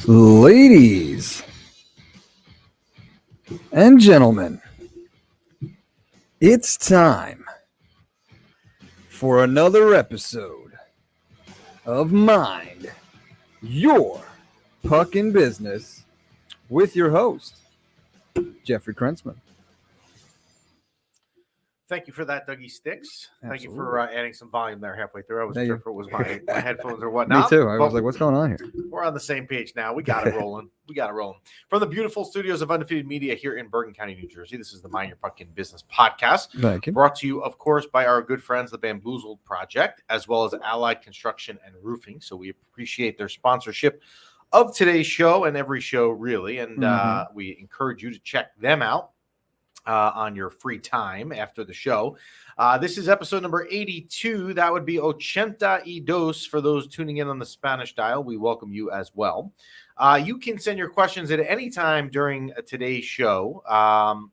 Ladies and gentlemen, it's time for another episode of Mind Your Puckin' Business with your host, Jeffrey Krentzman. Thank you for that, Dougie Sticks. Thank you Absolutely. for adding some volume there halfway through. I wasn't Thank sure you. if it was my headphones or whatnot. Me too. I was like, what's going on here? We're on the same page now. We got it rolling. From the beautiful studios of Undefeated Media here in Bergen County, New Jersey, this is the Mind Your Puckin' Business podcast. Thank you. Brought to you, of course, by our good friends, the Bamboozled Project, as well as Allied Construction and Roofing. So we appreciate their sponsorship of today's show and every show, really. And we encourage you to check them out on your free time after the show. This is episode number 82. That would be ochenta y dos for those tuning in on the Spanish dial. We welcome you as well. You can send your questions at any time during today's show,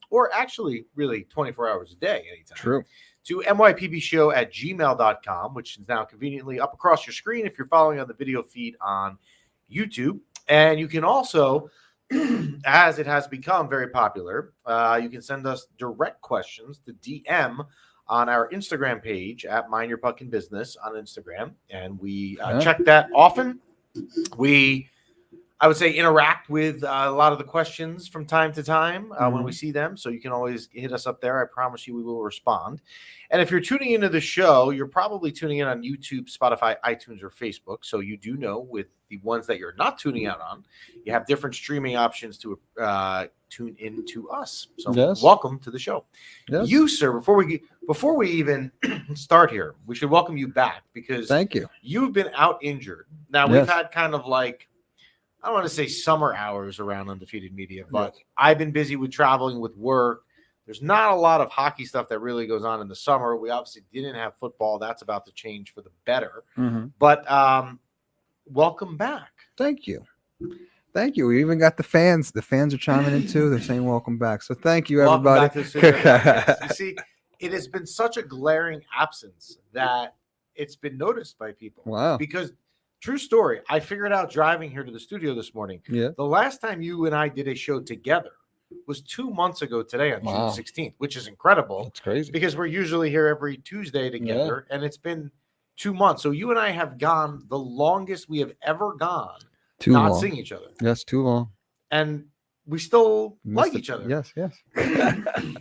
or actually really 24 hours a day, anytime. True. To mypbshow@gmail.com, which is now conveniently up across your screen if you're following on the video feed on YouTube. And you can also, as it has become very popular, you can send us direct questions to DM on our Instagram page at Mind Your Puckin' Business on Instagram. And we check that often. I would say, interact with a lot of the questions from time to time when we see them. So you can always hit us up there. I promise you we will respond. And if you're tuning into the show, you're probably tuning in on YouTube, Spotify, iTunes, or Facebook. So you do know with the ones that you're not tuning out on, you have different streaming options to tune in to us. So welcome to the show. Yes. You, sir, before we even start here, we should welcome you back because thank you. You've been out injured. Now, we've had kind of like, I don't want to say summer hours around Undefeated Media, but I've been busy with traveling with work. There's not a lot of hockey stuff that really goes on in the summer. We obviously didn't have football. That's about to change for the better. But welcome back. Thank you. Thank you. We even got the fans. The fans are chiming in too. They're saying welcome back. So thank you, everybody. Welcome back to the you see, it has been such a glaring absence that it's been noticed by people. Wow. Because true story, I figured out driving here to the studio this morning. Yeah. The last time you and I did a show together was 2 months ago today on June 16th, which is incredible. That's crazy. Because we're usually here every Tuesday together, and it's been 2 months. So you and I have gone the longest we have ever gone not seeing each other. Yes, too long. And we still like each other. Yes.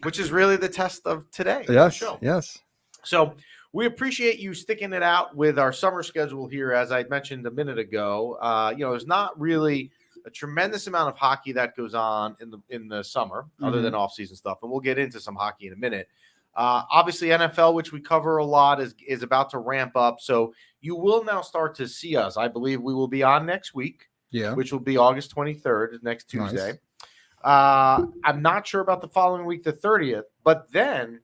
Which is really the test of today. Yes, show. Yes. So we appreciate you sticking it out with our summer schedule here. As I mentioned a minute ago, there's not really a tremendous amount of hockey that goes on in the summer, other than off-season stuff. And we'll get into some hockey in a minute. Obviously, NFL, which we cover a lot, is about to ramp up. So you will now start to see us. I believe we will be on next week, which will be August 23rd, next Tuesday. Nice. I'm not sure about the following week, the 30th, but then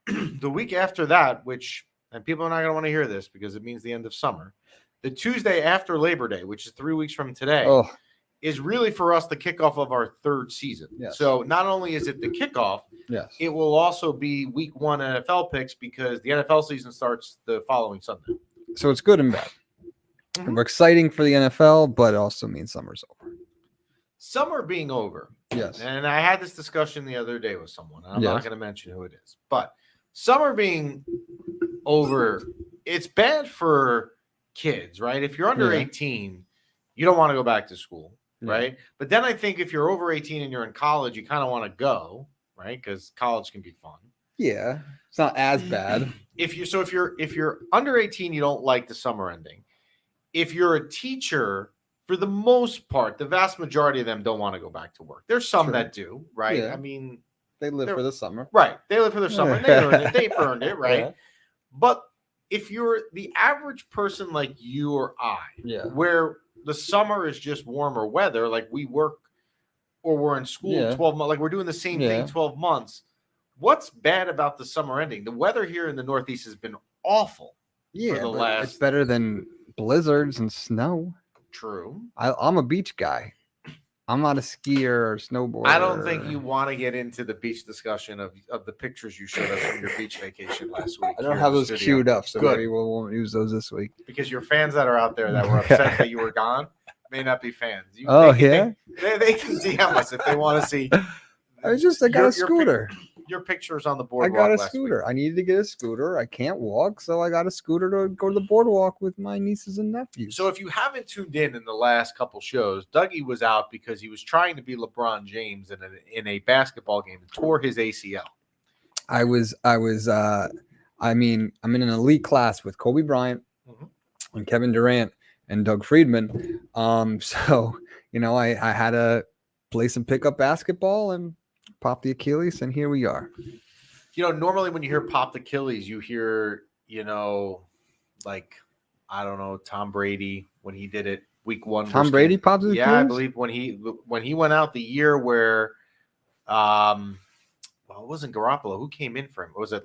the week after that, and people are not going to want to hear this because it means the end of summer, the Tuesday after Labor Day, which is 3 weeks from today, is really for us the kickoff of our third season. Yes. So not only is it the kickoff, it will also be week 1 NFL picks because the NFL season starts the following Sunday. So it's good and bad. We're exciting for the NFL, but it also means summer's over. Summer being over. Yes. And I had this discussion the other day with someone. I'm not going to mention who it is, but summer being over, it's bad for kids, right? If you're under 18, you don't want to go back to school, right? But then I think if you're over 18 and you're in college, you kind of want to go, right? Because college can be fun. Yeah, it's not as bad. If you're under 18, you don't like the summer ending. If you're a teacher, for the most part, the vast majority of them don't want to go back to work. There's some that do, right? Yeah. I mean, they live for the summer. Right. They live for their summer. And they earned it. They've earned it, right? Yeah. But if you're the average person like you or I, where the summer is just warmer weather, like we work or we're in school 12 months, like we're doing the same thing 12 months, what's bad about the summer ending? The weather here in the Northeast has been awful. Yeah, it's better than blizzards and snow. True. I'm a beach guy. I'm not a skier or snowboarder. I don't think you want to get into the beach discussion of the pictures you showed us from your beach vacation last week. I don't have those queued up, so maybe we won't use those this week. Because your fans that are out there that were upset that you were gone, may not be fans. They can DM us if they want to see. I got a scooter. Your pictures on the I boardwalk. got a last scooter. week. I needed to get a scooter. I can't walk, so I got a scooter to go to the boardwalk with my nieces and nephews. So if you haven't tuned in the last couple shows, Dougie was out because he was trying to be LeBron James in a basketball game and tore his ACL. I'm in an elite class with Kobe Bryant and Kevin Durant and Doug Friedman. So, I had to play some pickup basketball and pop the Achilles, and here we are. Normally when you hear popped Achilles, you hear, like, I don't know, Tom Brady when he did it week 1. Tom Brady popped his Achilles? Yeah, I believe when he went out the year where it wasn't Garoppolo. Who came in for him? It was a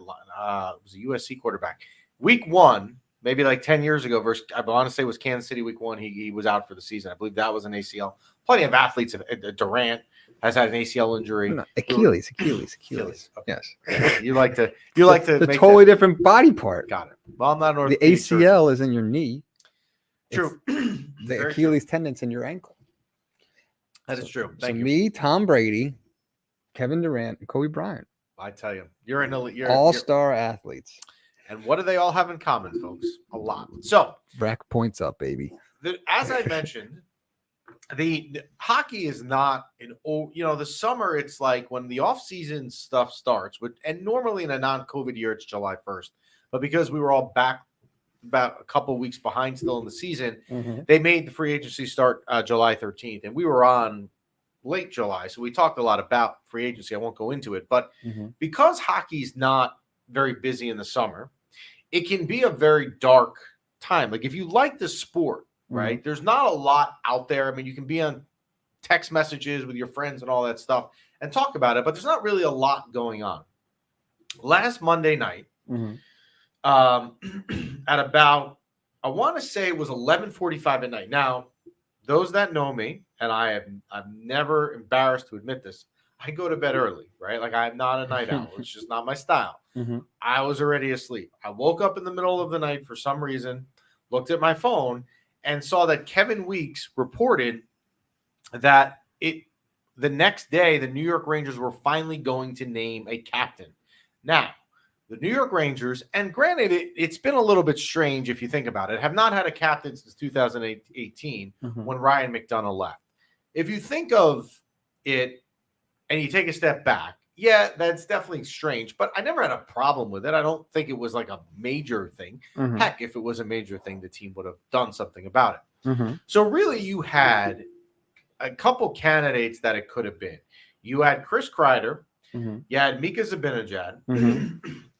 USC quarterback. Week 1, maybe like 10 years ago, versus I want to say it was Kansas City week 1. He was out for the season. I believe that was an ACL. Plenty of athletes. Durant has had an ACL injury. No, Achilles. Okay. Yes. You like to make totally different body part. Got it. Well, I'm not an the ACL is in your knee. True. The Achilles tendon's in your ankle. That is true. Thank you. Me, Tom Brady, Kevin Durant, and Kobe Bryant. I tell you, you're all-star athletes. And what do they all have in common, folks? A lot. So rack points up, baby. As I mentioned, the hockey is not the summer. It's like when the off-season stuff starts, and normally in a non-COVID year, it's July 1st. But because we were all back about a couple of weeks behind still in the season, they made the free agency start July 13th, and we were on late July. So we talked a lot about free agency. I won't go into it, but because hockey's not very busy in the summer, it can be a very dark time. Like if you like the sport, right, there's not a lot out there. I mean, you can be on text messages with your friends and all that stuff and talk about it, but there's not really a lot going on. Last Monday night, at about, I want to say it was 11:45 at night. Now, those that know me, and I'm never embarrassed to admit this, I go to bed early, right? Like I'm not a night owl. It's just not my style. I was already asleep. I woke up in the middle of the night for some reason, looked at my phone, and saw that Kevin Weeks reported that the next day the New York Rangers were finally going to name a captain. Now, the New York Rangers, and granted, it's been a little bit strange if you think about it, have not had a captain since 2018 when Ryan McDonough left. If you think of it and you take a step back, yeah, that's definitely strange, but I never had a problem with it. I don't think it was like a major thing. Heck, if it was a major thing, the team would have done something about it. So really, you had a couple candidates that it could have been. You had Chris Kreider. You had Mika Zibanejad.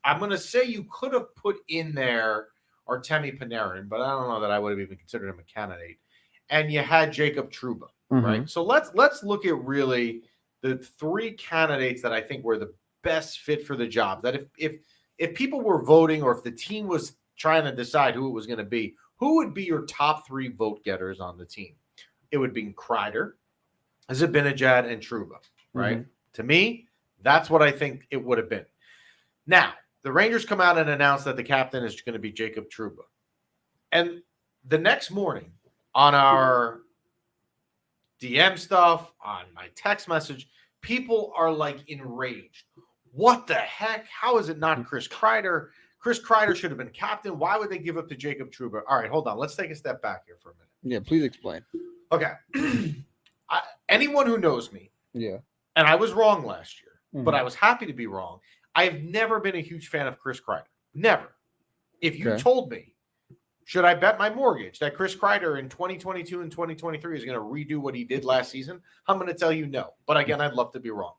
I'm going to say you could have put in there Artemi Panarin, but I don't know that I would have even considered him a candidate. And you had Jacob Trouba, right? So let's look at really the 3 candidates that I think were the best fit for the job. That if people were voting or if the team was trying to decide who it was going to be, who would be your top 3 vote getters on the team? It would be Kreider, Zibanejad, and Trouba, right? To me, that's what I think it would have been. Now, the Rangers come out and announce that the captain is going to be Jacob Trouba. And the next morning on our DM stuff, on my text message, people are like enraged. What the heck? How is it not Chris Kreider? Chris Kreider should have been captain. Why would they give up to Jacob Trouba? All right, hold on. Let's take a step back here for a minute. Yeah, please explain. Okay. Anyone who knows me, and I was wrong last year, but I was happy to be wrong. I've never been a huge fan of Chris Kreider. Never. If you told me, should I bet my mortgage that Chris Kreider in 2022 and 2023 is going to redo what he did last season, I'm going to tell you no. But again, I'd love to be wrong.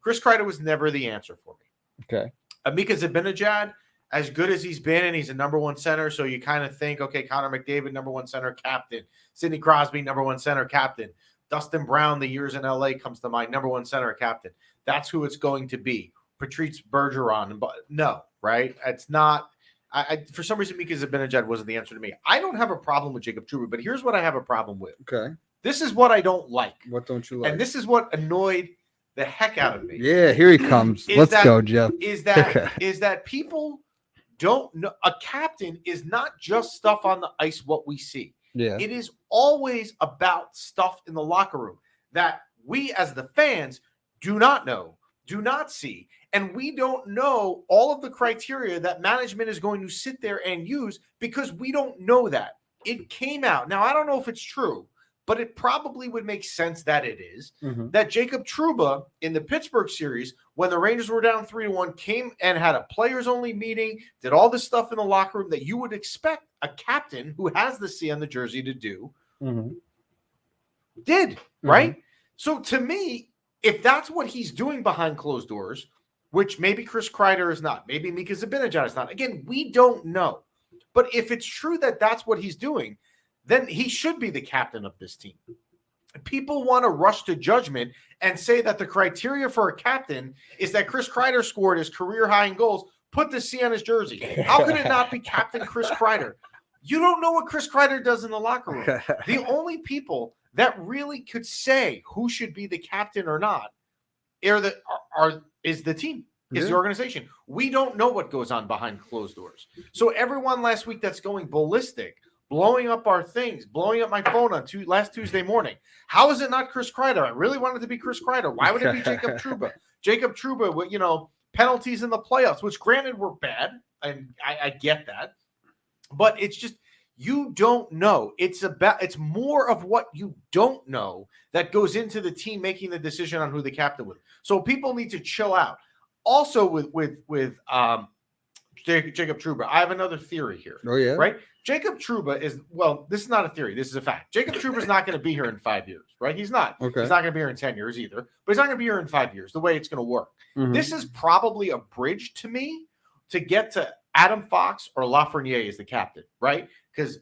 Chris Kreider was never the answer for me. Okay. Mika Zibanejad, as good as he's been, and he's a number 1 center, so you kind of think, okay, Connor McDavid, number 1 center, captain. Sidney Crosby, number 1 center, captain. Dustin Brown, the years in LA comes to mind, number 1 center, captain. That's who it's going to be. Patrice Bergeron, but no, right? It's not. I for some reason, Mika Zibanejad wasn't the answer to me. I don't have a problem with Jacob Trouba, but here's what I have a problem with. Okay. This is what I don't like. What don't you like? And this is what annoyed the heck out of me. Yeah, here he comes. Let's go, Jeff. Is that people don't know? A captain is not just stuff on the ice, what we see. Yeah. It is always about stuff in the locker room that we as the fans do not know, do not see. And we don't know all of the criteria that management is going to sit there and use because we don't know that. It came out. Now, I don't know if it's true, but it probably would make sense that it is, that Jacob Trouba in the Pittsburgh series, when the Rangers were down 3-1, came and had a players-only meeting, did all this stuff in the locker room that you would expect a captain who has the C on the jersey to do, did, right? So to me, if that's what he's doing behind closed doors, which maybe Chris Kreider is not, maybe Mika Zibanejad is not. Again, we don't know. But if it's true that that's what he's doing, then he should be the captain of this team. People want to rush to judgment and say that the criteria for a captain is that Chris Kreider scored his career high in goals, put the C on his jersey. How could it not be Captain Chris Kreider? You don't know what Chris Kreider does in the locker room. The only people that really could say who should be the captain or not is the team, is the organization. We don't know what goes on behind closed doors. So everyone last week that's going ballistic, blowing up our things, blowing up my phone on last Tuesday morning. How is it not Chris Kreider? I really wanted it to be Chris Kreider. Why would it be Jacob Trouba? Jacob Trouba with, penalties in the playoffs, which granted were bad, and I get that. But it's just, you don't know. It's more of what you don't know that goes into the team making the decision on who the captain was. So people need to chill out. Also with Jacob Trouba, I have another theory here. Oh, yeah? Right? Jacob Trouba is, well, this is not a theory. This is a fact. Jacob Trouba is not going to be here in 5 years, right? He's not. Okay. He's not going to be here in 10 years either, but he's not going to be here in 5 years, the way it's going to work. This is probably a bridge to me to get to Adam Fox or Lafreniere as the captain, right? Because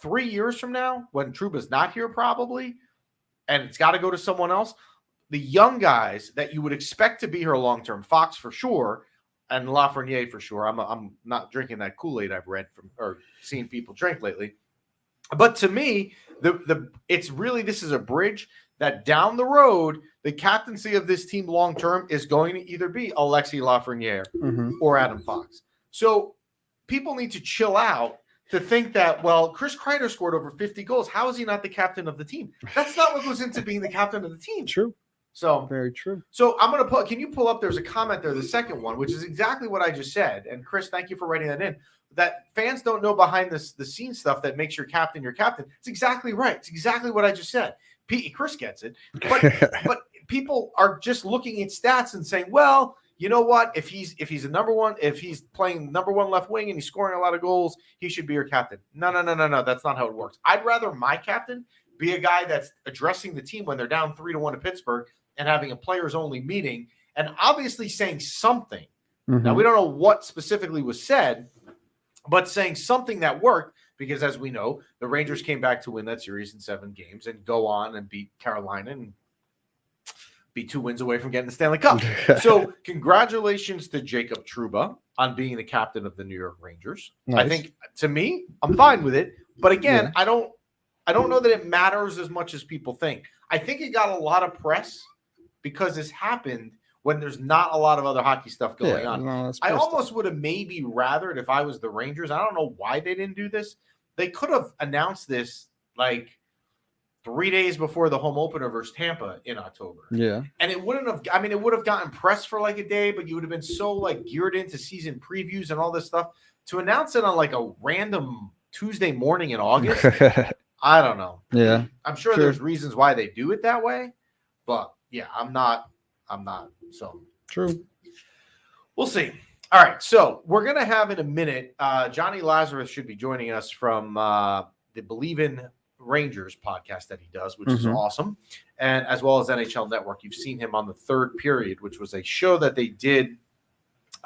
3 years from now, when Trouba's not here probably, and it's got to go to someone else, the young guys that you would expect to be here long-term, Fox for sure, and Lafreniere for sure. I'm not drinking that Kool-Aid I've read from or seen people drink lately. But to me, it's really, this is a bridge that down the road, the captaincy of this team long-term is going to either be Alexis Lafreniere or Adam Fox. So people need to chill out to think that, well, Chris Kreider scored over 50 goals. How is he not the captain of the team? That's not what goes into being the captain of the team. True. So very true. So I'm going to can you pull up, there's a comment there, the second one, which is exactly what I just said. And Chris, thank you for writing that in. That fans don't know behind the scenes stuff that makes your captain your captain. It's exactly right. It's exactly what I just said. Chris gets it. But people are just looking at stats and saying, well, you know what? If he's a number one, if he's playing number one left wing and he's scoring a lot of goals, he should be your captain. No. That's not how it works. I'd rather my captain be a guy that's addressing the team when they're down 3-1 to Pittsburgh and having a players-only meeting and obviously saying something. Now, we don't know what specifically was said, but saying something that worked because, as we know, the Rangers came back to win that series in 7 games and go on and beat Carolina and be 2 wins away from getting the Stanley Cup. So congratulations to Jacob Trouba on being the captain of the New York Rangers. Nice. I think, to me, I'm fine with it. But again, I don't know that it matters as much as people think. I think it got a lot of press because this happened when there's not a lot of other hockey stuff going on. No, I almost would have maybe rathered if I was the Rangers. I don't know why they didn't do this. They could have announced this like 3 days before the home opener versus Tampa in October. Yeah. And it wouldn't have, it would have gotten press for like a day, but you would have been so like geared into season previews and all this stuff. To announce it on like a random Tuesday morning in August, I don't know. Yeah. I'm sure there's reasons why they do it that way, but yeah, I'm not. So true. We'll see. All right. So we're going to have in a minute, Johnny Lazarus should be joining us from the Believe in Rangers podcast that he does, which is awesome. And as well as NHL Network. You've seen him on the Third Period, which was a show that they did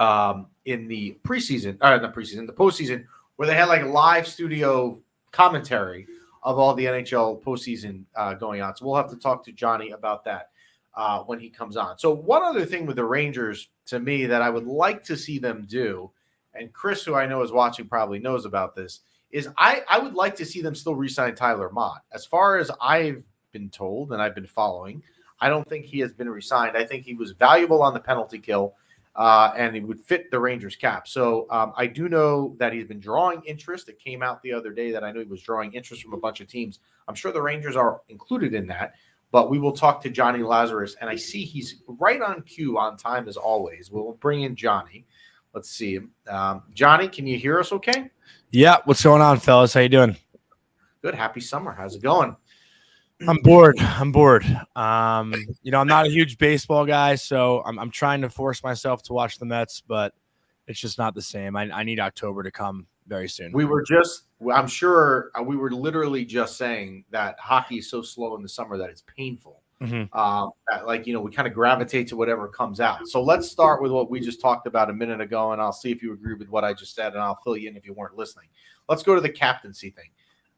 in the the postseason, where they had like a live studio commentary of all the NHL postseason going on. So we'll have to talk to Johnny about that when he comes on. So one other thing with the Rangers, to me, that I would like to see them do, and Chris, who I know is watching, probably knows about this, is I would like to see them still re-sign Tyler Mott. As far as I've been told and I've been following, I don't think he has been re-signed. I think he was valuable on the penalty kill. and he would fit the Rangers cap. So I do know that he's been drawing interest. It came out the other day that I knew he was drawing interest from a bunch of teams. I'm sure the Rangers are included in that, but we will talk to Jonny Lazarus, and I see he's right on cue, on time as always. We'll bring in Johnny. Let's see him. Johnny, can you hear us okay? Yeah. What's going on, fellas? How you doing? Good. Happy summer. How's it going? I'm bored. I'm not a huge baseball guy, so I'm trying to force myself to watch the Mets, but it's just not the same. I need October to come very soon. I'm sure we were literally just saying that hockey is so slow in the summer that it's painful. Mm-hmm. We kind of gravitate to whatever comes out. So let's start with what we just talked about a minute ago, and I'll see if you agree with what I just said, and I'll fill you in if you weren't listening. Let's go to the captaincy thing.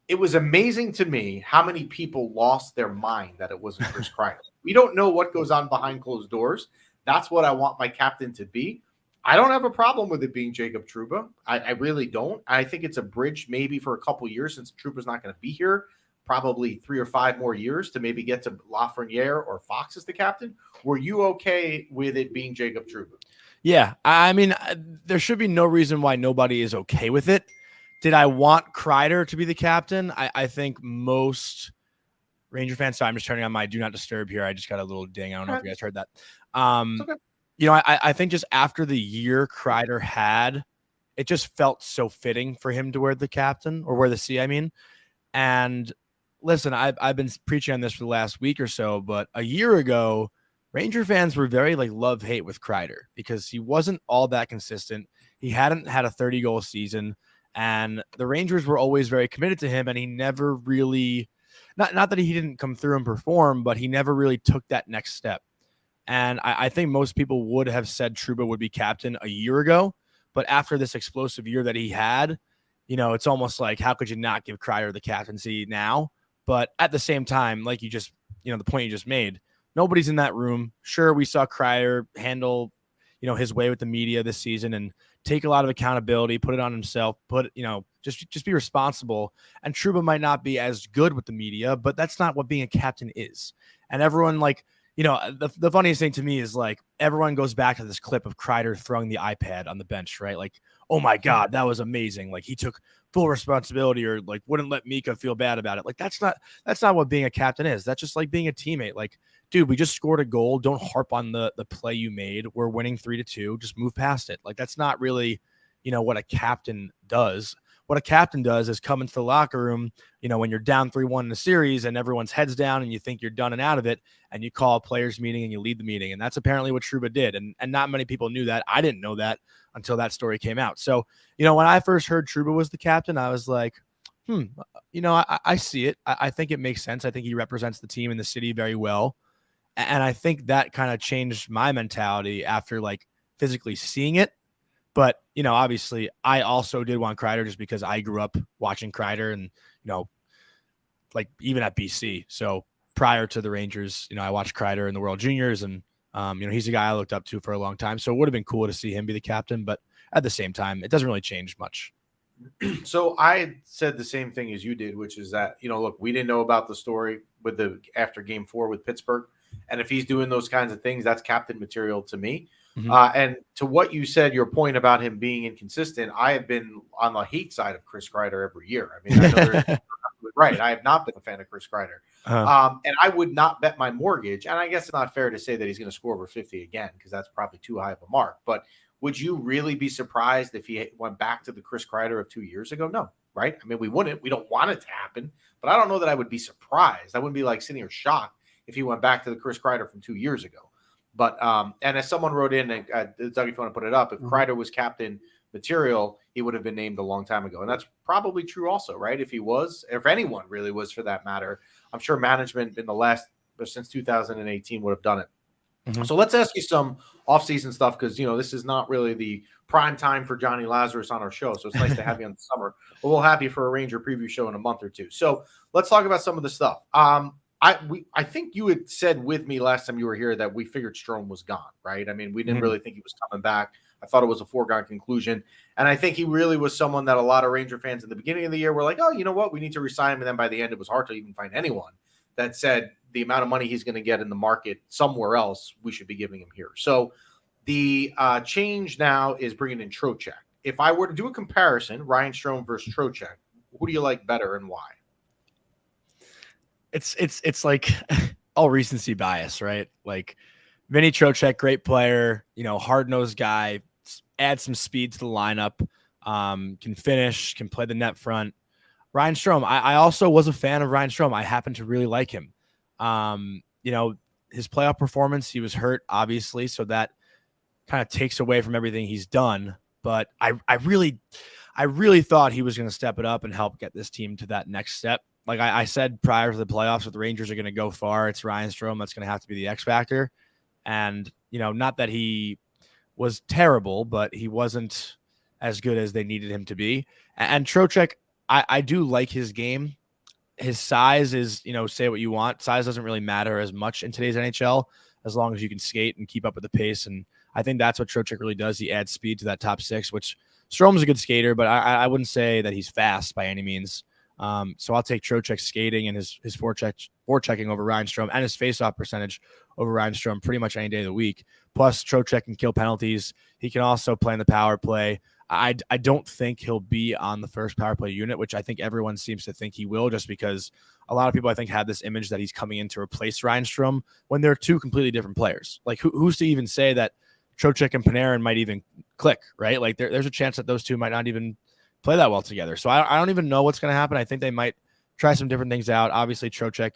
It was amazing to me how many people lost their mind that it wasn't Chris Kreider. We don't know what goes on behind closed doors. That's what I want my captain to be. I don't have a problem with it being Jacob Trouba. I really don't. I think it's a bridge maybe for a couple years since Trouba's not going to be here, probably 3 or 5 more years to maybe get to Lafreniere or Fox as the captain. Were you okay with it being Jacob Trouba? Yeah. I mean, there should be no reason why nobody is okay with it. Did I want Kreider to be the captain? I think most Ranger fans. So I'm just turning on my do not disturb here. I just got a little ding. I don't know if you guys heard that. Okay. I think just after the year Kreider had, it just felt so fitting for him to wear the captain or wear the C, I mean. And listen, I've been preaching on this for the last week or so, but a year ago, Ranger fans were very love-hate with Kreider because he wasn't all that consistent. He hadn't had a 30-goal season. And the Rangers were always very committed to him, and he never really, not that he didn't come through and perform, but he never really took that next step. And I think most people would have said Trouba would be captain a year ago, but after this explosive year that he had, it's almost like, how could you not give Kreider the captaincy now? But at the same time, like you just, the point you just made, nobody's in that room. Sure, we saw Kreider handle, his way with the media this season and take a lot of accountability, put it on himself, just be responsible. And Trouba might not be as good with the media, but that's not what being a captain is. And everyone the funniest thing to me is everyone goes back to this clip of Kreider throwing the iPad on the bench, right? Oh my God, that was amazing. He took full responsibility or wouldn't let Mika feel bad about it. That's not what being a captain is. That's just being a teammate. Dude, we just scored a goal. Don't harp on the play you made. We're winning 3-2. Just move past it. That's not really, what a captain does. What a captain does is come into the locker room, when you're down 3-1 in a series and everyone's heads down and you think you're done and out of it, and you call a players meeting and you lead the meeting. And that's apparently what Trouba did. And not many people knew that. I didn't know that until that story came out. So, when I first heard Trouba was the captain, I was like, I see it. I think it makes sense. I think he represents the team and the city very well. And I think that kind of changed my mentality after physically seeing it. But, obviously I also did want Kreider just because I grew up watching Kreider and, even at BC. So prior to the Rangers, I watched Kreider in the World Juniors and, he's a guy I looked up to for a long time. So it would have been cool to see him be the captain. But at the same time, it doesn't really change much. So I said the same thing as you did, which is that, look, we didn't know about the story with after game 4 with Pittsburgh. And if he's doing those kinds of things, that's captain material to me. Mm-hmm. And to what you said, your point about him being inconsistent, I have been on the hate side of Chris Kreider every year. I mean, I know right. I have not been a fan of Chris Kreider. And I would not bet my mortgage. And I guess it's not fair to say that he's going to score over 50 again, because that's probably too high of a mark. But would you really be surprised if he went back to the Chris Kreider of 2 years ago? No, right? I mean, we wouldn't. We don't want it to happen. But I don't know that I would be surprised. I wouldn't be sitting here shocked if he went back to the Chris Kreider from 2 years ago. But and as someone wrote in, and Doug, if you want to put it up, if Kreider was captain material, he would have been named a long time ago. And that's probably true also, right? If he was, if anyone really was for that matter, I'm sure management in the last, since 2018 would have done it. Mm-hmm. So let's ask you some off-season stuff, because, this is not really the prime time for Jonny Lazarus on our show. So it's nice to have you on the summer. But we'll have you for a Ranger preview show in a month or two. So let's talk about some of the stuff. I think you had said with me last time you were here that we figured Strome was gone, right? I mean, we didn't really think he was coming back. I thought it was a foregone conclusion. And I think he really was someone that a lot of Ranger fans in the beginning of the year were like, oh, you know what? We need to resign him. And then by the end, it was hard to even find anyone that said the amount of money he's going to get in the market somewhere else, we should be giving him here. So The change now is bringing in Trocheck. If I were to do a comparison, Ryan Strome versus Trocheck, who do you like better and why? It's like all recency bias, right? Like Vinny Trocheck, great player, hard-nosed guy, add some speed to the lineup, can finish, can play the net front. Ryan Strome, I also was a fan of Ryan Strome. I happen to really like him. His playoff performance, he was hurt, obviously, so that kind of takes away from everything he's done. But I really thought he was going to step it up and help get this team to that next step. Like I said prior to the playoffs, if the Rangers are going to go far, it's Ryan Strome that's going to have to be the X factor. And, not that he was terrible, but he wasn't as good as they needed him to be. And Trocheck, I do like his game. His size is, say what you want. Size doesn't really matter as much in today's NHL as long as you can skate and keep up with the pace. And I think that's what Trocheck really does. He adds speed to that top six, which Strome's a good skater, but I wouldn't say that he's fast by any means. So I'll take Trocheck's skating and his forechecking over Ryan Strome and his faceoff percentage over Ryan Strome pretty much any day of the week. Plus, Trocheck can kill penalties. He can also play in the power play. I don't think he'll be on the first power play unit, which I think everyone seems to think he will, just because a lot of people, I think, have this image that he's coming in to replace Ryan Strome when they're two completely different players. Like, who's to even say that Trocheck and Panarin might even click, right? Like, there's a chance that those two might not even play that well together. So I don't even know what's going to happen. I think they might try some different things out. Obviously, Trocheck,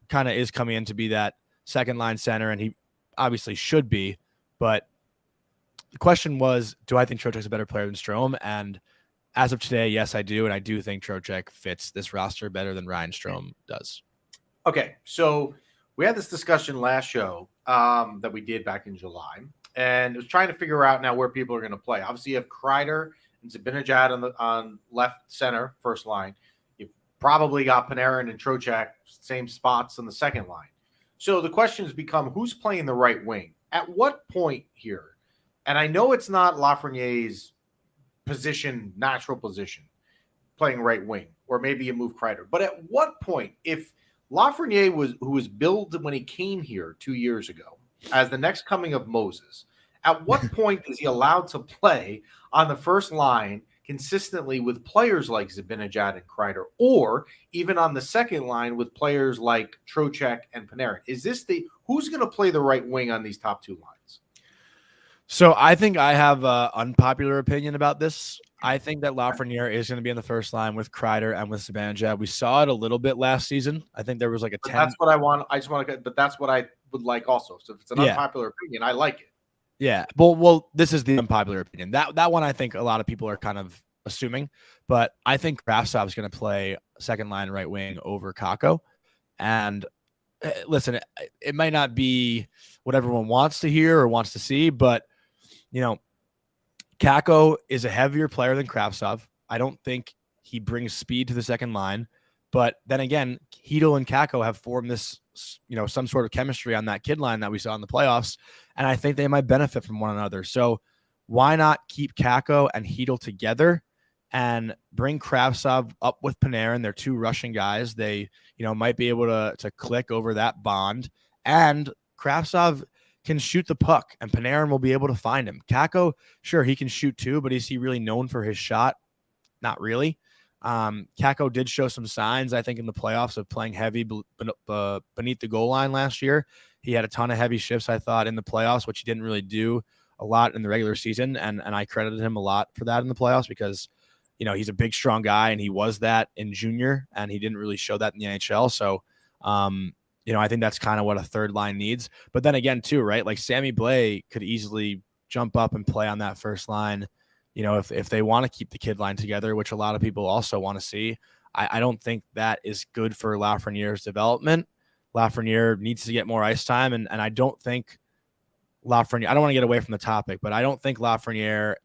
kind of is coming in to be that second line center, and he obviously should be. But the question was, do I think Trocheck's a better player than Strome? And as of today, yes, I do. And I do think Trocheck fits this roster better than Ryan Strome does. Okay, so we had this discussion last show that we did back in July, and it was trying to figure out now where people are going to play. Obviously, you have Kreider and Zibanejad on left center, first line. You probably got Panarin and Trocheck, same spots on the second line. So the question has become, who's playing the right wing? At what point here? And I know it's not Lafreniere's position, natural position, playing right wing, or maybe you move Kreider. But at what point, if Lafreniere who was billed when he came here 2 years ago as the next coming of Moses, at what point is he allowed to play on the first line consistently with players like Zibanejad and Kreider, or even on the second line with players like Trocheck and Panarin? Is this who's going to play the right wing on these top two lines? So I think I have an unpopular opinion about this. I think that Lafreniere is going to be in the first line with Kreider and with Zibanejad. We saw it a little bit last season. I think there was like a 10. That's what I want. I just want to, but that's what I would like also. So if it's an unpopular opinion, I like it. Yeah. Well, this is the unpopular opinion. That one I think a lot of people are kind of assuming, but I think Kravtsov is going to play second line right wing over Kakko. And listen, it might not be what everyone wants to hear or wants to see, but Kakko is a heavier player than Kravtsov. I don't think he brings speed to the second line, but then again, Hedl and Kakko have formed this, some sort of chemistry on that kid line that we saw in the playoffs, and I think they might benefit from one another. So why not keep Kakko and Hedl together and bring Kravtsov up with Panarin? They're two Russian guys. They, might be able to click over that bond, and Kravtsov can shoot the puck, and Panarin will be able to find him. Kakko, sure, he can shoot too, but is he really known for his shot? Not really. Kakko did show some signs, I think, in the playoffs of playing heavy beneath the goal line last year. He had a ton of heavy shifts, I thought, in the playoffs, which he didn't really do a lot in the regular season, and I credited him a lot for that in the playoffs because, he's a big, strong guy, and he was that in junior, and he didn't really show that in the NHL. So, I think that's kind of what a third line needs. But then again, too, right? Like Sammy Blais could easily jump up and play on that first line, if they want to keep the kid line together, which a lot of people also want to see. I don't think that is good for Lafreniere's development. Lafreniere needs to get more ice time, and I don't think Lafreniere, I don't want to get away from the topic, but I don't think Lafreniere,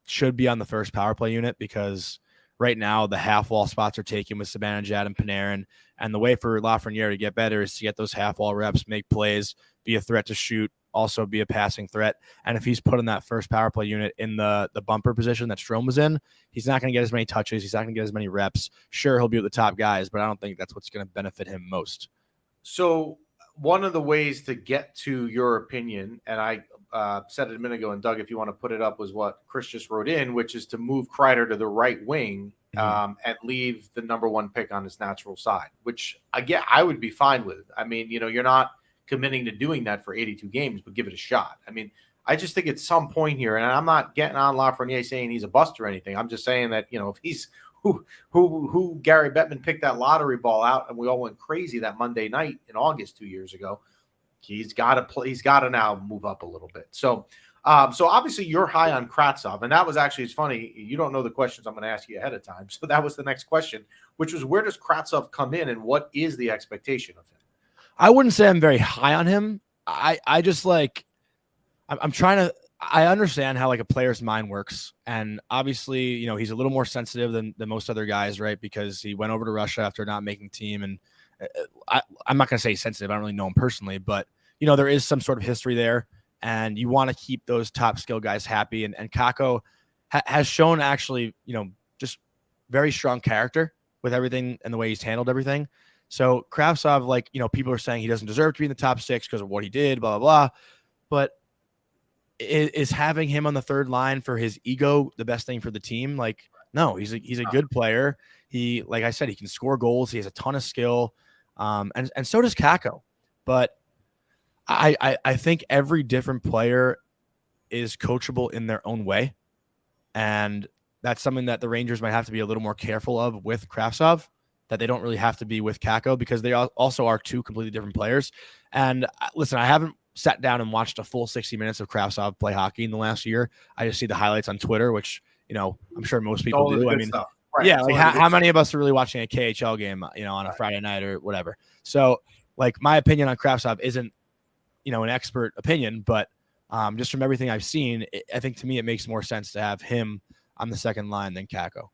should be on the first power play unit because right now the half wall spots are taken with Zibanejad and Panarin. And the way for Lafreniere to get better is to get those half wall reps, make plays, be a threat to shoot, also be a passing threat. And if he's put in that first power play unit in the bumper position that Strome was in, he's not going to get as many touches. He's not going to get as many reps. Sure, he'll be with the top guys, but I don't think that's what's going to benefit him most. So one of the ways to get to your opinion, and I said it a minute ago, and Doug, if you want to put it up, was what Chris just wrote in, which is to move Kreider to the right wing and leave the number 1 pick on his natural side, which again, I would be fine with. I mean, you're not committing to doing that for 82 games, but give it a shot. I mean, I just think at some point here, and I'm not getting on Lafreniere saying he's a bust or anything. I'm just saying that, if he's who Gary Bettman picked that lottery ball out and we all went crazy that Monday night in August 2 years ago, he's got to play. He's got to now move up a little bit. So obviously you're high on Kravtsov, and that was actually, it's funny. You don't know the questions I'm going to ask you ahead of time. So that was the next question, which was, where does Kravtsov come in and what is the expectation of him? I wouldn't say I'm very high on him. I just I'm trying to, I understand how like a player's mind works. And obviously, he's a little more sensitive than most other guys, right? Because he went over to Russia after not making team. And I'm not going to say he's sensitive. I don't really know him personally, but there is some sort of history there, and you want to keep those top skill guys happy. And Kakko has shown actually, just very strong character with everything and the way he's handled everything. So Kravtsov, people are saying he doesn't deserve to be in the top 6 because of what he did, blah, blah, blah. But is having him on the third line for his ego the best thing for the team? No, he's a good player. He, like I said, he can score goals. He has a ton of skill. And so does Kakko. But I think every different player is coachable in their own way. And that's something that the Rangers might have to be a little more careful of with Kravtsov, that they don't really have to be with Kakko, because they also are 2 completely different players. And listen, I haven't sat down and watched a full 60 minutes of Kravtsov play hockey in the last year. I just see the highlights on Twitter, which, I'm sure most people do. I mean, right. Yeah, how many of us are really watching a KHL game, on a Friday night or whatever? So, my opinion on Kravtsov isn't, an expert opinion, but just from everything I've seen, I think to me it makes more sense to have him on the second line than Kakko.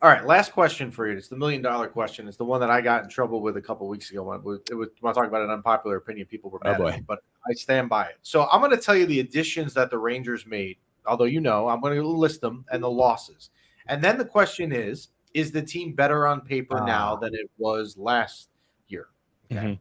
All right, last question for you. It's the $1 million question. It's the one that I got in trouble with a couple of weeks ago. When I talk about an unpopular opinion, people were mad at me, but I stand by it. So I'm going to tell you the additions that the Rangers made, although I'm going to list them, and the losses. And then the question is the team better on paper now than it was last year? Okay.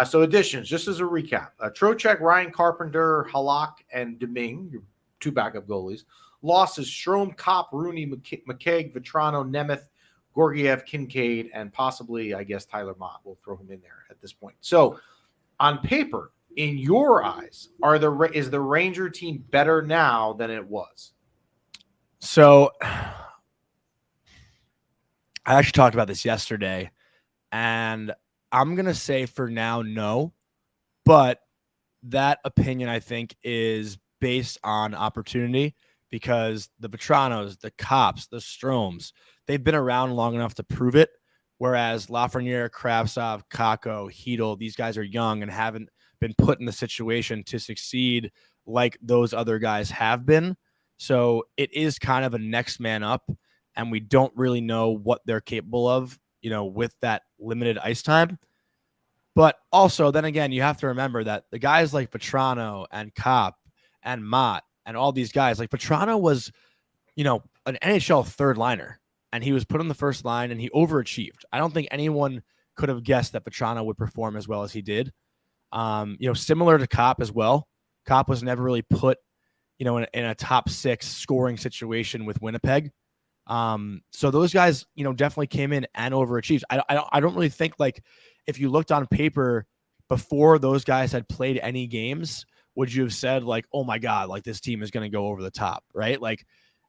So additions, just as a recap. Trocheck, Ryan Carpenter, Halak, and Domingue, your 2 backup goalies. Losses: Strome, Kopp, Rooney, McKegg, Vetrano, Nemeth, Gorgiev, Kincaid, and possibly, I guess, Tyler Mott. We'll throw him in there at this point. So, on paper, in your eyes, is the Ranger team better now than it was? So, I actually talked about this yesterday, and I'm going to say for now, no. But that opinion, I think, is based on opportunity, because the Vetranos, the Kopps, the Stromes, they've been around long enough to prove it, whereas Lafreniere, Kravtsov, Kakko, Hedl, these guys are young and haven't been put in the situation to succeed like those other guys have been. So it is kind of a next man up, and we don't really know what they're capable of, with that limited ice time. But also, then again, you have to remember that the guys like Vetrano and Kopp and Mott and all these guys, like Vetrano was, an NHL third liner, and he was put on the first line and he overachieved. I don't think anyone could have guessed that Vetrano would perform as well as he did. Similar to Kopp as well. Kopp was never really put, in a top 6 scoring situation with Winnipeg. So those guys, definitely came in and overachieved. I don't really think, if you looked on paper before those guys had played any games, would you have said oh my God, this team is going to go over the top, right?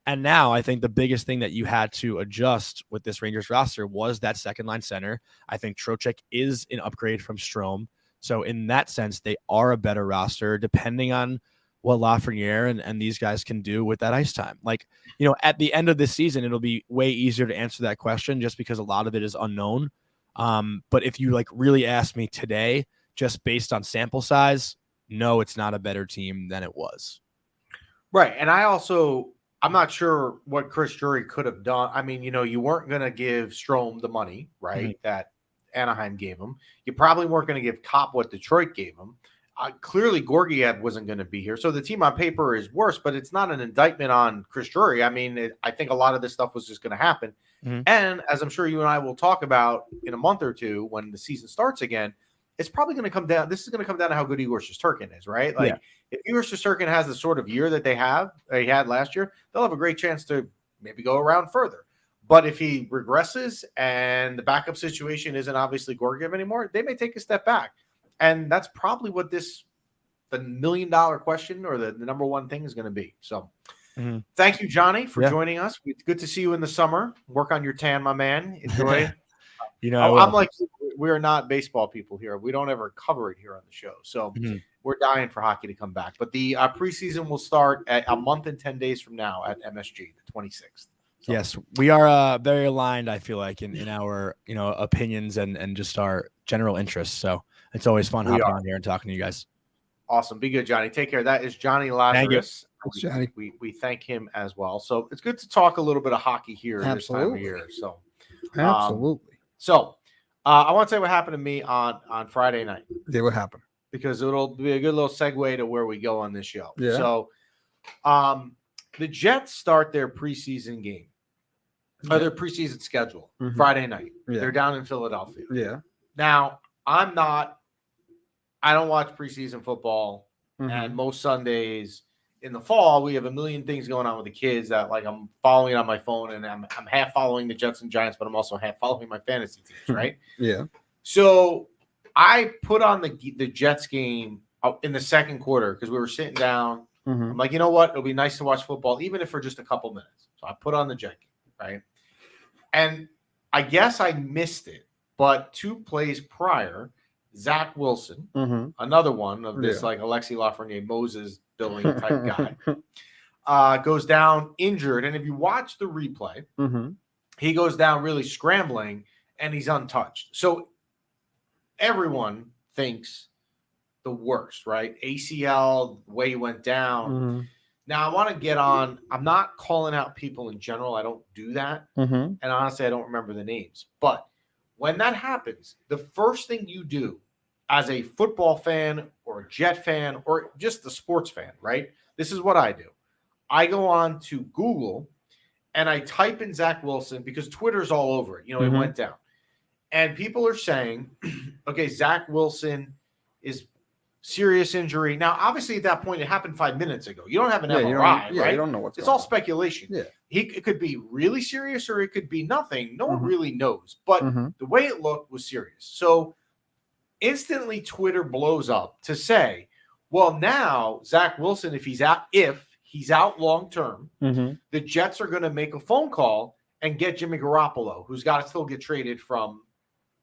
And now I think the biggest thing that you had to adjust with this Rangers roster was that second line center. I think Trocheck is an upgrade from Strome. So in that sense, they are a better roster, depending on what Lafreniere and these guys can do with that ice time. At the end of this season, it'll be way easier to answer that question, just because a lot of it is unknown. But if you really ask me today, just based on sample size, no, it's not a better team than it was. Right. And I'm not sure what Chris Drury could have done. I mean, you weren't going to give Strome the money, right, that Anaheim gave him. You probably weren't going to give Kopp what Detroit gave him. Clearly, Gorgiev wasn't going to be here. So the team on paper is worse, but it's not an indictment on Chris Drury. I mean, I think a lot of this stuff was just going to happen. And as I'm sure you and I will talk about in a month or two when the season starts again, it's probably going to come down. This is going to come down to how good Igor Shesterkin is, right? Like, Yeah. if Igor Shesterkin has the sort of year that he had last year, they'll have a great chance to maybe go around further. But if he regresses and the backup situation isn't obviously Georgiev anymore, they may take a step back. And that's probably what the $1 million question or the number one thing is going to be. So thank you, Johnny, for joining us. It's good to see you in the summer. Work on your tan, my man. Enjoy. I'm like, we are not baseball people here. We don't ever cover it here on the show. So we're dying for hockey to come back. But the preseason will start at a month and 10 days from now at MSG, the 26th. So. Yes, we are very aligned, I feel like, in our opinions and just our general interests. So it's always fun hopping on here and talking to you guys. Awesome. Be good, Johnny. Take care. That is Jonny Lazarus. Thanks, Johnny. We thank him as well. So it's good to talk a little bit of hockey here this time of year. So absolutely. I want to say what happened to me on Friday night. Yeah, what happened? Because it'll be a good little segue to where we go on this show. Yeah. So the Jets start their preseason game. Or their preseason schedule Friday night. Yeah. They're down in Philadelphia. Yeah. Now, I don't watch preseason football, and most Sundays in the fall, we have a million things going on with the kids that, like, I'm following on my phone, and I'm half following the Jets and Giants, but I'm also half following my fantasy teams, right? Yeah. So I put on the Jets game in the second quarter because we were sitting down. I'm like, you know what? It'll be nice to watch football, even if for just a couple minutes. So I put on the Jet game, right? And I guess I missed it, but 2 plays prior, Zach Wilson, another one of this like Alexi Lafreniere, Moses billing type guy, goes down injured. And if you watch the replay, he goes down really scrambling and he's untouched. So everyone thinks the worst, right? ACL, the way he went down. Now, I want to get on. I'm not calling out people in general. I don't do that. And honestly, I don't remember the names. But when that happens, the first thing you do as a football fan or a Jet fan or just a sports fan, right? This is what I do. I go on to Google and I type in Zach Wilson because Twitter's all over it. It went down. And people are saying, okay, Zach Wilson is serious injury. Now, obviously, at that point, it happened 5 minutes ago. You don't have an MRI, right? You don't know what's It's going all speculation. Yeah. It could be really serious or it could be nothing. No one really knows. But the way it looked was serious. So instantly, Twitter blows up to say, well, now Zach Wilson, if he's out long term, the Jets are going to make a phone call and get Jimmy Garoppolo, who's got to still get traded from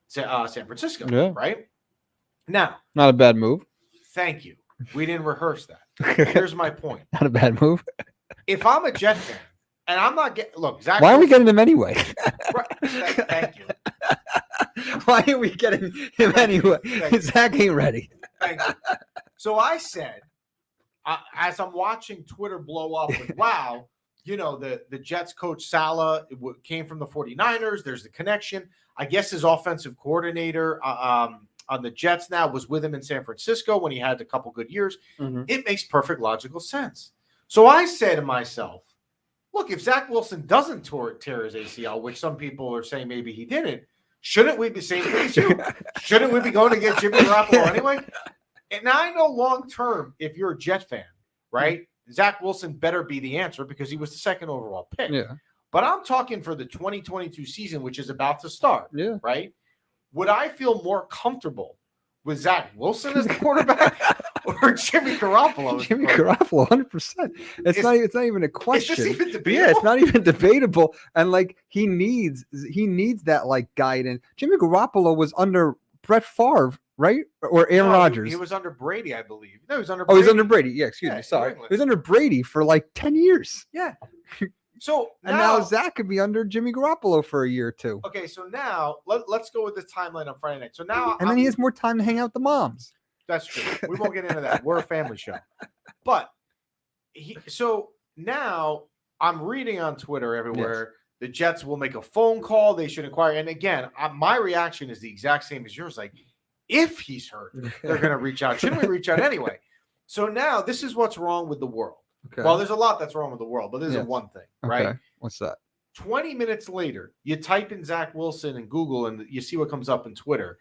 San Francisco, right? Now, not a bad move. Thank you. We didn't rehearse that. Here's my point. Not a bad move. If I'm a Jet fan, and I'm not getting – look, Zach – why are we getting him anyway? Thank you. Why are we getting him anyway? Zach ain't ready. Thank you. So I said, as I'm watching Twitter blow up with, wow, the Jets coach Saleh came from the 49ers. There's the connection. I guess his offensive coordinator on the Jets now was with him in San Francisco when he had a couple good years. It makes perfect logical sense. So I say to myself, look, if Zach Wilson doesn't tear his ACL, which some people are saying maybe he didn't, shouldn't we be saying as you? Shouldn't we be going to get Jimmy Garoppolo anyway? And now I know long term, if you're a Jet fan, right, Zach Wilson better be the answer because he was the second overall pick. Yeah. But I'm talking for the 2022 season, which is about to start. Yeah. Right? Would I feel more comfortable with Zach Wilson as the quarterback or Jimmy Garoppolo? Jimmy Garoppolo, 100%. It's not even a question. It's just even debatable. Yeah, it's not even debatable. And like he needs that like guidance. Jimmy Garoppolo was under Brett Favre, right? Or Aaron Rodgers. He was under Brady, I believe. No, he was under Brady. Brady. He was under Brady. Yeah, excuse me. Sorry. He was under Brady for like 10 years. Yeah. So now Zach could be under Jimmy Garoppolo for a year or two. Okay, so now let's go with this timeline on Friday night. So now, then he has more time to hang out with the moms. That's true. We won't get into that. We're a family show. But so now I'm reading on Twitter everywhere. The Jets will make a phone call. They should inquire. And again, my reaction is the exact same as yours. Like, if he's hurt, they're going to reach out. Shouldn't we reach out anyway? So now this is what's wrong with the world. Okay. Well, there's a lot that's wrong with the world, but this is one thing, right? Okay. What's that? 20 minutes later, you type in Zach Wilson in Google and you see what comes up in Twitter.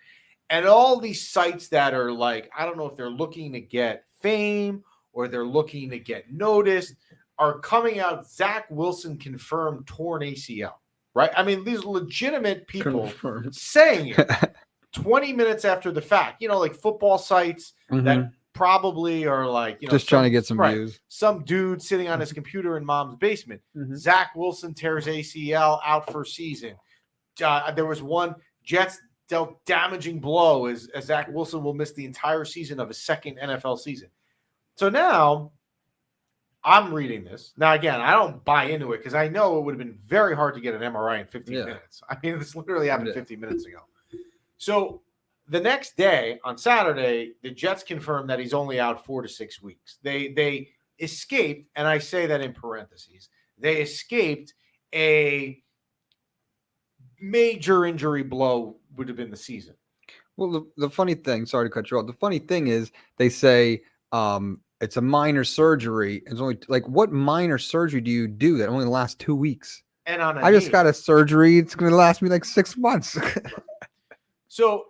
And all these sites that are like, I don't know if they're looking to get fame or they're looking to get noticed, are coming out. Zach Wilson confirmed torn ACL, right? I mean, these legitimate people Confirmed. saying it 20 minutes after the fact, like football sites that probably are like, just trying to get some views. Some dude sitting on his computer in mom's basement. Zach Wilson tears ACL, out for season. There was one Jets dealt damaging blow as Zach Wilson will miss the entire season of his second NFL season. So now I'm reading this. Now, again, I don't buy into it because I know it would have been very hard to get an MRI in 15 minutes. I mean, this literally happened 15 minutes ago. So the next day, on Saturday, the Jets confirmed that he's only out 4 to 6 weeks. They escaped, and I say that in parentheses, they escaped a major injury blow would have been the season. Well, the funny thing, sorry to cut you off. The funny thing is they say it's a minor surgery. It's only like, what minor surgery do you do that only lasts 2 weeks? And on I just got a surgery. It's going to last me like 6 months. So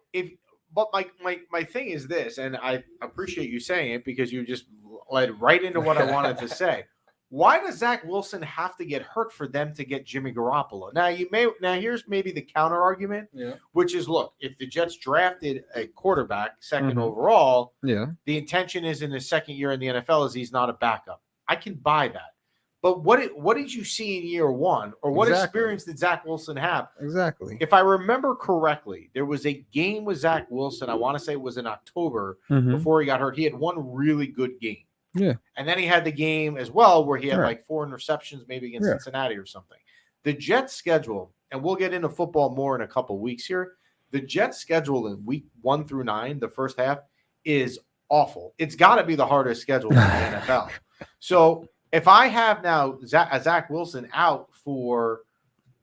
but my thing is this, and I appreciate you saying it because you just led right into what I wanted to say. Why does Zach Wilson have to get hurt for them to get Jimmy Garoppolo? Now here's maybe the counter argument, which is, look, if the Jets drafted a quarterback second overall, the intention is in his second year in the NFL is he's not a backup. I can buy that. But what did you see in year one, or what experience did Zach Wilson have? Exactly. If I remember correctly, there was a game with Zach Wilson, I want to say it was in October, before he got hurt. He had one really good game. Yeah. And then he had the game as well where he had like 4 interceptions, maybe against Cincinnati or something. The Jets schedule, and we'll get into football more in a couple weeks here. The Jets schedule in week 1 through 9, the first half, is awful. It's got to be the hardest schedule in the NFL. So if I have now Zach Wilson out for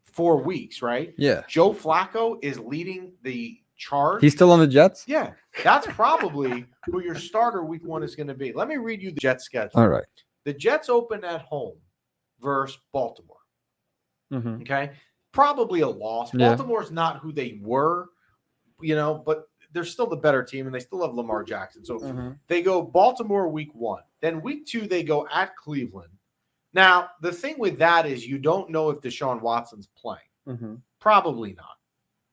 4 weeks, right? Yeah. Joe Flacco is leading the charge. He's still on the Jets? Yeah. That's probably who your starter week 1 is going to be. Let me read you the Jets schedule. All right. The Jets open at home versus Baltimore. Okay. Probably a loss. Yeah. Baltimore's not who they were, but they're still the better team and they still have Lamar Jackson. So they go Baltimore week 1. Then week 2, they go at Cleveland. Now, the thing with that is you don't know if Deshaun Watson's playing. Probably not.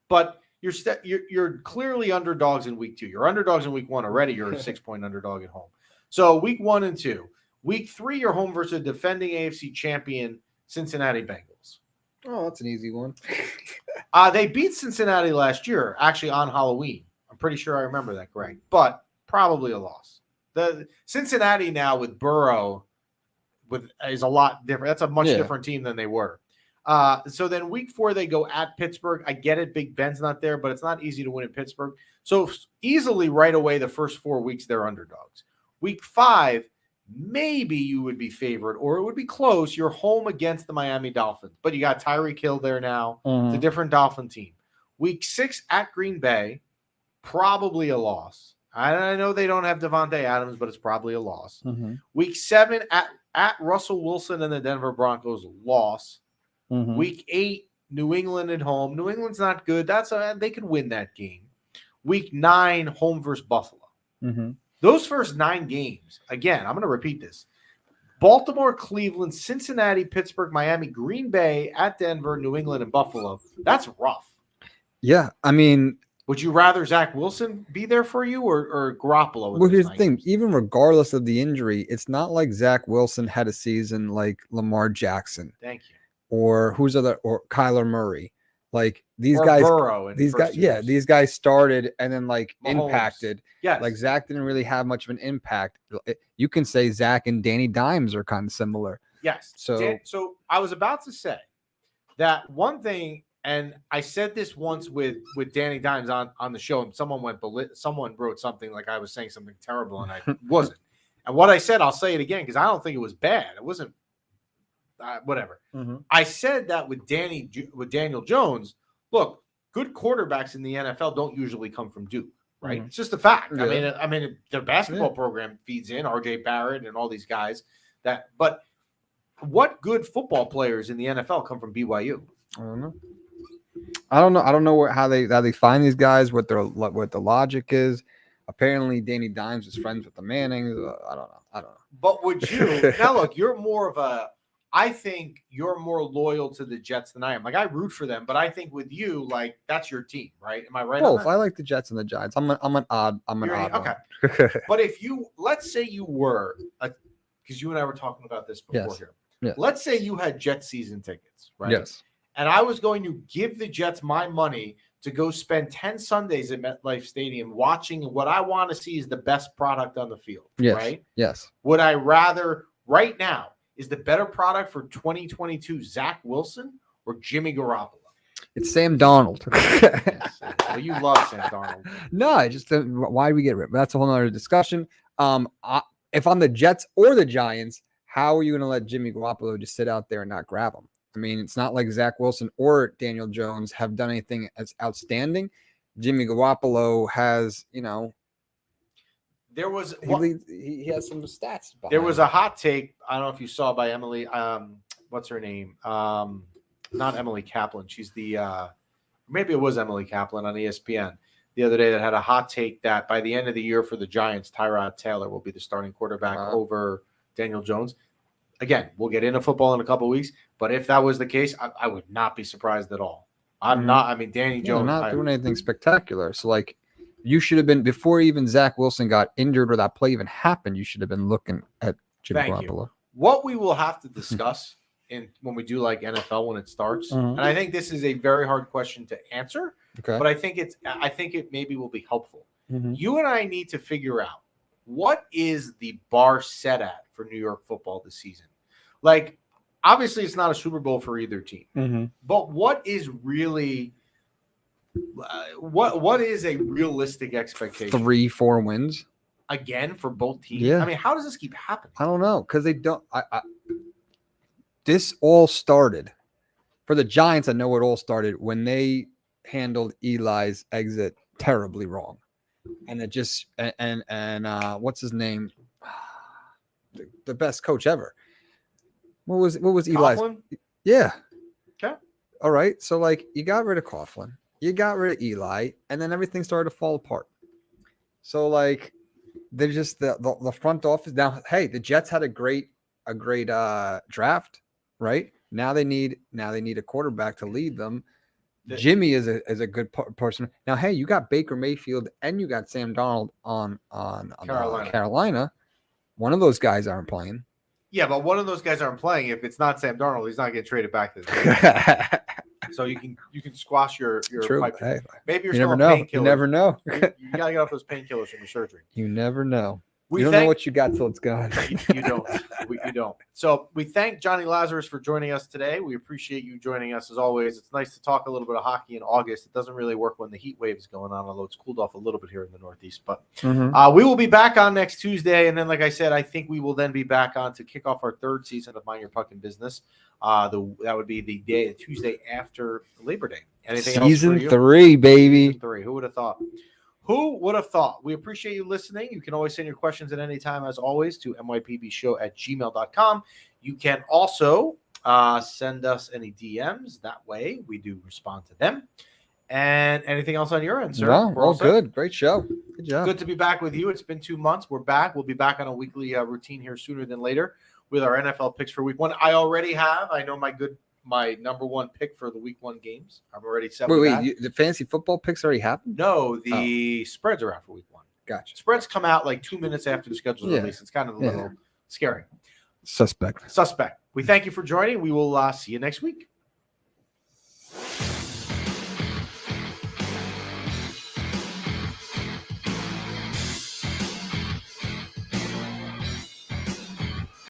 But you're clearly underdogs in week 2. You're underdogs in week 1 already. You're a 6-point underdog at home. So week 1 and 2. Week 3, you're home versus defending AFC champion Cincinnati Bengals. Oh, that's an easy one. They beat Cincinnati last year, actually on Halloween. I'm pretty sure I remember that correct, but probably a loss. The Cincinnati now with Burrow is a lot different. That's a much different team than they were. So then week 4, they go at Pittsburgh. I get it. Big Ben's not there, but it's not easy to win in Pittsburgh. So easily right away, the first 4 weeks, they're underdogs. Week 5, maybe you would be favored or it would be close. You're home against the Miami Dolphins, but you got Tyreek Hill there now. It's a different Dolphin team. Week 6 at Green Bay, probably a loss. I know they don't have Devontae Adams, but it's probably a loss. Week 7 at Russell Wilson and the Denver Broncos, loss. Week 8, New England at home. New England's not good. They could win that game. Week 9, home versus Buffalo. Those first 9 games, again, I'm going to repeat this. Baltimore, Cleveland, Cincinnati, Pittsburgh, Miami, Green Bay, at Denver, New England, and Buffalo. That's rough. Yeah, I mean, would you rather Zach Wilson be there for you or Garoppolo? Well, here's the thing. Even regardless of the injury, it's not like Zach Wilson had a season like Lamar Jackson. Thank you. Or or Kyler Murray. Like these or guys, Burrow these guys, these guys started and then like Mahomes. Impacted. Yes. Like Zach didn't really have much of an impact. You can say Zach and Danny Dimes are kind of similar. Yes. So I was about to say that one thing, and I said this once with Danny Dimes on the show, and someone wrote something like I was saying something terrible, and I wasn't. And what I said, I'll say it again because I don't think it was bad. It wasn't. Whatever. I said that with Daniel Jones. Look, good quarterbacks in the NFL don't usually come from Duke, right? It's just a fact. Yeah. I mean, their basketball program feeds in RJ Barrett and all these guys. But what good football players in the NFL come from BYU? I don't know. I don't know. I don't know how they find these guys. What the logic is. Apparently, Danny Dimes is friends with the Mannings. I don't know. But would you now look? You're more of a. I think you're more loyal to the Jets than I am. Like I root for them, but I think with you, like that's your team, right? Am I right? Both. I like the Jets and the Giants. I'm an odd. Okay. But if you let's say you were, because you and I were talking about this before here. Yes. Let's say you had Jet season tickets, right? Yes. And I was going to give the Jets my money to go spend 10 Sundays at MetLife Stadium watching what I want to see is the best product on the field. Yes. Right? Yes. Would I rather right now is the better product for 2022 Zach Wilson or Jimmy Garoppolo? It's Sam Darnold. Yes. Well, you love Sam Darnold. No, I just why do we get rid? That's a whole other discussion. If I'm the Jets or the Giants, how are you going to let Jimmy Garoppolo just sit out there and not grab him? I mean, it's not like Zach Wilson or Daniel Jones have done anything as outstanding. Jimmy Garoppolo has, There was he has some stats. There was a hot take. I don't know if you saw by Emily. What's her name? Not Emily Kaplan. She's the maybe it was Emily Kaplan on ESPN the other day that had a hot take that by the end of the year for the Giants, Tyrod Taylor will be the starting quarterback over Daniel Jones. Again, we'll get into football in a couple of weeks, but if that was the case, I would not be surprised at all. I'm not. I mean, Danny Jones not doing anything spectacular. So, like, you should have been before even Zach Wilson got injured or that play even happened. You should have been looking at Jimmy Garoppolo. What we will have to discuss when we do like NFL when it starts, and I think this is a very hard question to answer. Okay, but I think it maybe will be helpful. You and I need to figure out what is the bar set at for New York football this season. Like, obviously, it's not a Super Bowl for either team, but what is really what is a realistic expectation? 3-4 wins again for both teams. Yeah. I mean, how does this keep happening? I don't know because they don't. This all started for the Giants. I know it all started when they handled Eli's exit terribly wrong, and it just and what's his name, the best coach ever. What was Eli's? Coughlin? Yeah. Okay. All right. So like you got rid of Coughlin, you got rid of Eli, and then everything started to fall apart. So like they're just the front office now. Hey, the Jets had a great draft, right? Now they need a quarterback to lead them. Jimmy is a good person. Now, hey, you got Baker Mayfield and you got Sam Darnold on Carolina. One of those guys aren't playing. Yeah, but one of those guys aren't playing. If it's not Sam Darnold, he's not getting traded back to the team. So you can squash your pipe. Hey, maybe you're you never still know. painkillers. You never know. You got to get off those painkillers from your surgery. You never know. You don't know what you got till it's gone. You don't. You don't. So we thank Johnny Lazarus for joining us today. We appreciate you joining us as always. It's nice to talk a little bit of hockey in August. It doesn't really work when the heat wave is going on, although it's cooled off a little bit here in the Northeast. But we will be back on next Tuesday. And then, like I said, I think we will then be back on to kick off our third season of Mind Your Puckin' Business. That would be the Tuesday after Labor Day. Anything else for you? Season 3, baby. Season 3. Who would have thought? Who would have thought? We appreciate you listening. You can always send your questions at any time, as always, to mypbshow@gmail.com. You can also send us any DMs. That way, we do respond to them. And anything else on your end, sir? No, all good. Great show. Good job. Good to be back with you. It's been 2 months. We're back. We'll be back on a weekly routine here sooner than later with our NFL picks for week 1. I already have. I know my number 1 pick for the week 1 games. I'm already set with that. The fantasy football picks already happened? No, the spreads are out for week 1. Gotcha. Spreads come out like 2 minutes after the schedule is released. It's kind of a little scary. Suspect. We thank you for joining. We will see you next week.